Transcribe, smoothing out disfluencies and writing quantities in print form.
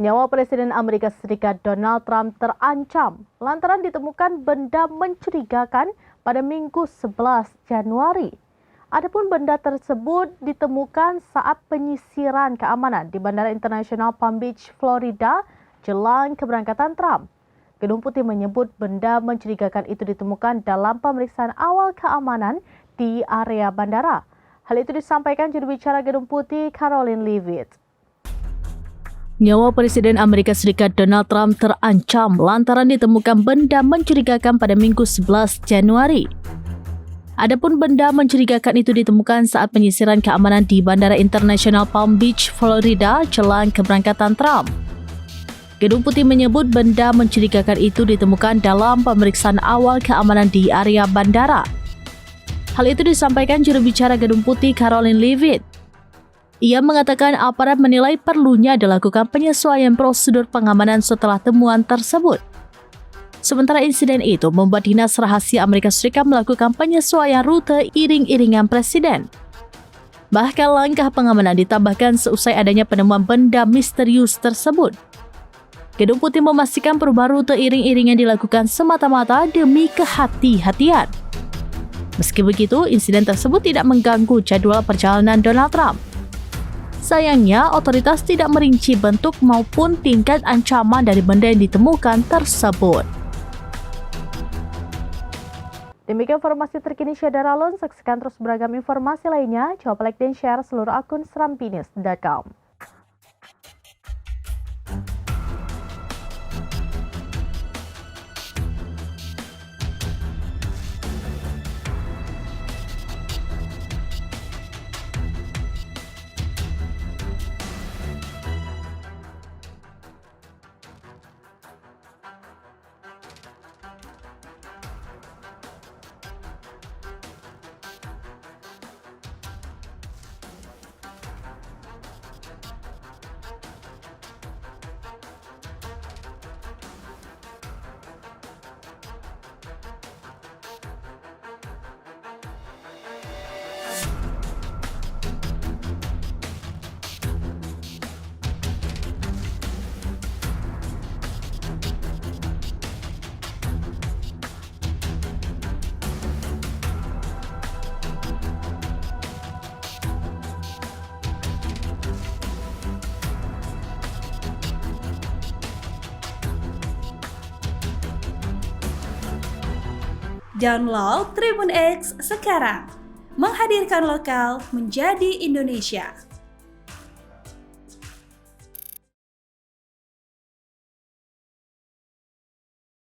Nyawa Presiden Amerika Serikat Donald Trump terancam lantaran ditemukan benda mencurigakan pada Minggu 11 Januari. Adapun benda tersebut ditemukan saat penyisiran keamanan di Bandara Internasional Palm Beach, Florida, jelang keberangkatan Trump. Gedung Putih menyebut benda mencurigakan itu ditemukan dalam pemeriksaan awal keamanan di area bandara. Hal itu disampaikan juru bicara Gedung Putih, Karoline Leavitt. Nyawa Presiden Amerika Serikat Donald Trump terancam lantaran ditemukan benda mencurigakan pada Minggu 11 Januari. Adapun benda mencurigakan itu ditemukan saat penyisiran keamanan di Bandara Internasional Palm Beach, Florida, jelang keberangkatan Trump. Gedung Putih menyebut benda mencurigakan itu ditemukan dalam pemeriksaan awal keamanan di area bandara. Hal itu disampaikan juru bicara Gedung Putih, Karoline Leavitt. Ia mengatakan aparat menilai perlunya dilakukan penyesuaian prosedur pengamanan setelah temuan tersebut. Sementara insiden itu membuat Dinas Rahasia Amerika Serikat melakukan penyesuaian rute iring-iringan Presiden. Bahkan langkah pengamanan ditambahkan seusai adanya penemuan benda misterius tersebut. Gedung Putih memastikan perubahan rute iring-iringan dilakukan semata-mata demi kehati-hatian. Meski begitu, insiden tersebut tidak mengganggu jadwal perjalanan Donald Trump. Sayangnya, otoritas tidak merinci bentuk maupun tingkat ancaman dari benda yang ditemukan tersebut. Demikian informasi terkini Syedara Alun. Saksikan terus beragam informasi lainnya. Coba like dan share seluruh akun serambinews.com. Download Tribun X sekarang, menghadirkan lokal menjadi Indonesia.